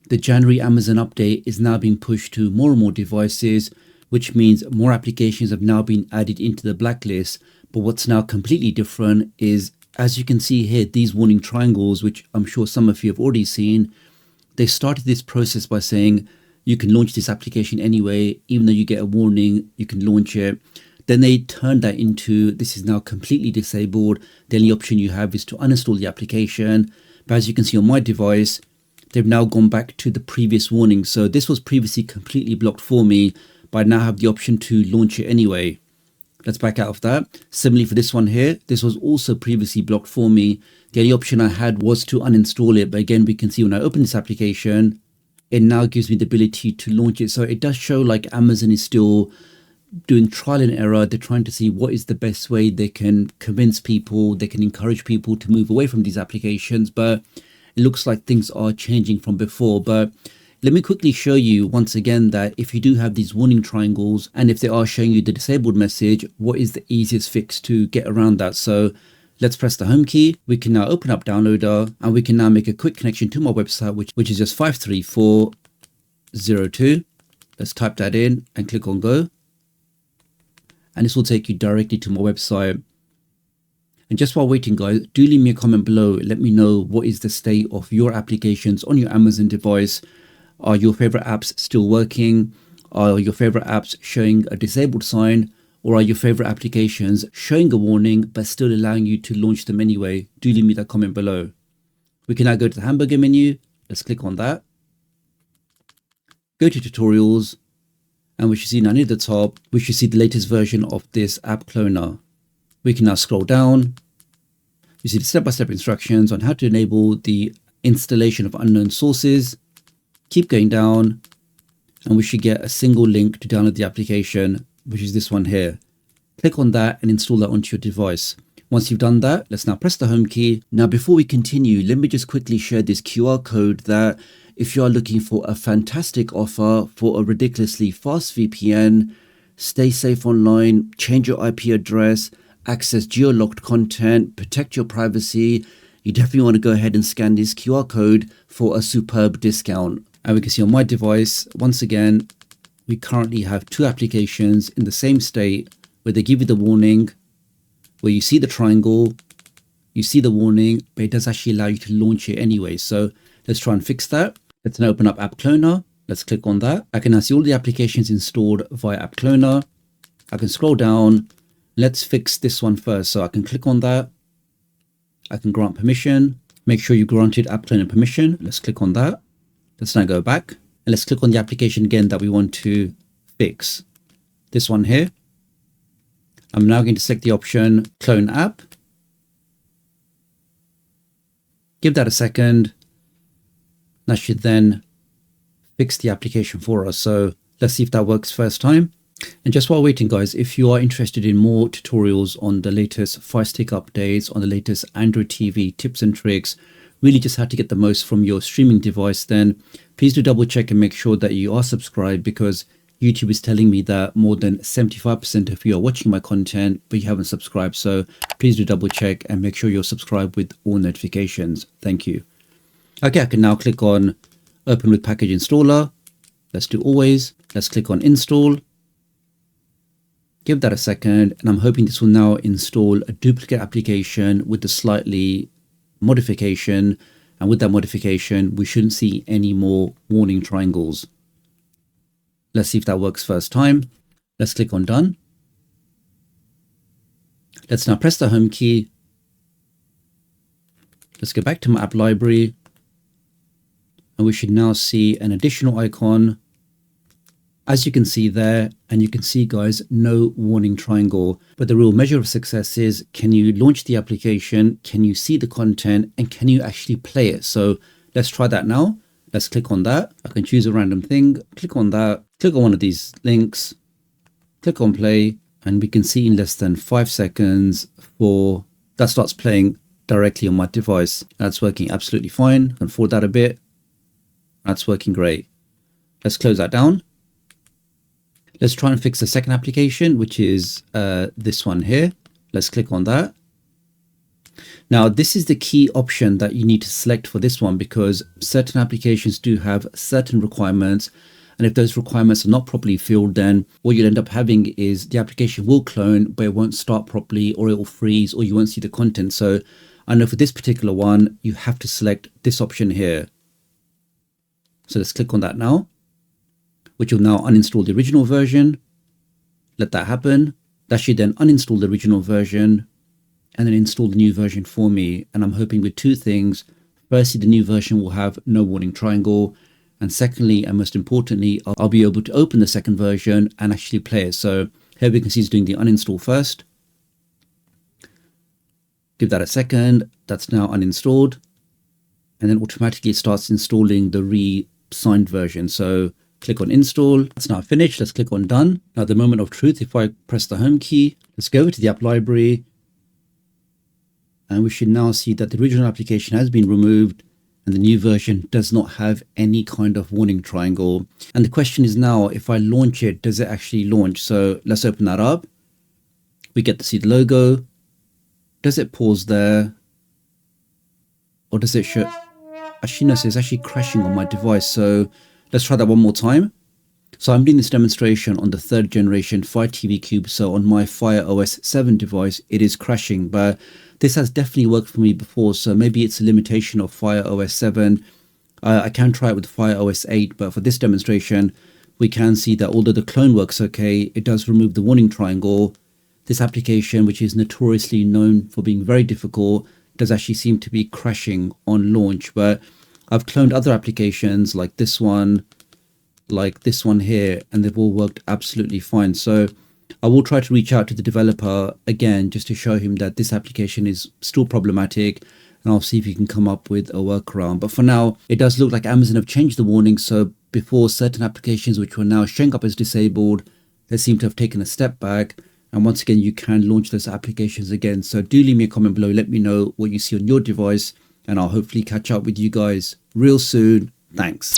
the January Amazon update is now being pushed to more and more devices, which means more applications have now been added into the blacklist. But what's now completely different is, as you can see here, these warning triangles, which I'm sure some of you have already seen, they started this process by saying you can launch this application anyway, even though you get a warning, you can launch it. Then they turned that into, this is now completely disabled. The only option you have is to uninstall the application. But as you can see on my device, they've now gone back to the previous warning. So this was previously completely blocked for me, but I now have the option to launch it anyway. Let's back out of that. Similarly for this one here, this was also previously blocked for me. The only option I had was to uninstall it. But again, we can see when I open this application, it now gives me the ability to launch it. So it does show like Amazon is still doing trial and error. They're trying to see what is the best way they can convince people, they can encourage people to move away from these applications. But it looks like things are changing from before. But let me quickly show you once again that if you do have these warning triangles and if they are showing you the disabled message, what is the easiest fix to get around that? So let's press the home key. We can now open up Downloader and we can now make a quick connection to my website, which is just 53402. Let's type that in and click on go. And this will take you directly to my website. And just while waiting, guys, do leave me a comment below. Let me know what is the state of your applications on your Amazon device. Are your favorite apps still working? Are your favorite apps showing a disabled sign? Or are your favorite applications showing a warning but still allowing you to launch them anyway? Do leave me that comment below. We can now go to the hamburger menu. Let's click on that. Go to tutorials. And we should see now near the top, we should see the latest version of this app cloner. We can now scroll down. You see the step-by-step instructions on how to enable the installation of unknown sources. Keep going down and we should get a single link to download the application, which is this one here. Click on that and install that onto your device. Once you've done that, let's now press the home key. Now, before we continue, let me just quickly share this QR code that if you are looking for a fantastic offer for a ridiculously fast VPN, stay safe online, change your IP address, access geo-locked content, protect your privacy, you definitely want to go ahead and scan this QR code for a superb discount. And we can see on my device, once again, we currently have two applications in the same state where they give you the warning, where you see the triangle, you see the warning, but it does actually allow you to launch it anyway. So let's try and fix that. Let's now open up App Cloner. Let's click on that. I can now see all the applications installed via App Cloner. I can scroll down. Let's fix this one first. So I can click on that. I can grant permission. Make sure you granted App Cloner permission. Let's click on that. Let's now go back and let's click on the application again that we want to fix. This one here. I'm now going to select the option Clone App. Give that a second. That should then fix the application for us. So let's see if that works first time. And just while waiting, guys, if you are interested in more tutorials on the latest Firestick updates, on the latest Android TV tips and tricks, really just how to get the most from your streaming device, then please do double check and make sure that you are subscribed, because YouTube is telling me that more than 75% of you are watching my content, but you haven't subscribed. So please do double check and make sure you're subscribed with all notifications. Thank you. Okay, I can now click on Open with Package Installer. Let's do Always. Let's click on Install. Give that a second, and I'm hoping this will now install a duplicate application with a slightly modification. And with that modification, we shouldn't see any more warning triangles. Let's see if that works first time. Let's click on Done. Let's now press the home key. Let's go back to my app library. And we should now see an additional icon. As you can see there, and you can see, guys, no warning triangle. But the real measure of success is, can you launch the application? Can you see the content? And can you actually play it? So let's try that now. Let's click on that. I can choose a random thing. Click on that. Click on one of these links. Click on play. And we can see in less than 5 seconds that starts playing directly on my device. That's working absolutely fine. I can forward that a bit. That's working great. Let's close that down. Let's try and fix the second application, which is this one here. Let's click on that. Now, this is the key option that you need to select for this one, because certain applications do have certain requirements. And if those requirements are not properly filled, then what you'll end up having is the application will clone, but it won't start properly, or it will freeze, or you won't see the content. So I know for this particular one, you have to select this option here. So let's click on that now, which will now uninstall the original version. Let that happen. That should then uninstall the original version and then install the new version for me. And I'm hoping with two things. Firstly, the new version will have no warning triangle. And secondly, and most importantly, I'll be able to open the second version and actually play it. So here we can see it's doing the uninstall first. Give that a second. That's now uninstalled. And then automatically it starts installing the re-signed version. So click on install. It's now finished. Let's click on done. Now, the moment of truth, if I press the home key, let's go over to the app library. And we should now see that the original application has been removed and the new version does not have any kind of warning triangle. And the question is now, if I launch it, does it actually launch? So let's open that up. We get to see the logo. Does it pause there? Or does it show? Actually, no, so it's actually crashing on my device. So let's try that one more time. So I'm doing this demonstration on the 3rd generation Fire TV Cube. So on my Fire OS 7 device, it is crashing, but this has definitely worked for me before. So maybe it's a limitation of Fire OS 7. I can try it with Fire OS 8, but for this demonstration, we can see that although the clone works okay, it does remove the warning triangle. This application, which is notoriously known for being very difficult, does actually seem to be crashing on launch. But I've cloned other applications like this one here, and they've all worked absolutely fine. So I will try to reach out to the developer again just to show him that this application is still problematic, and I'll see if he can come up with a workaround. But for now, it does look like Amazon have changed the warning. So before, certain applications which were now showing up as disabled, they seem to have taken a step back. And once again, you can launch those applications again. So do leave me a comment below. Let me know what you see on your device, and I'll hopefully catch up with you guys real soon. Thanks.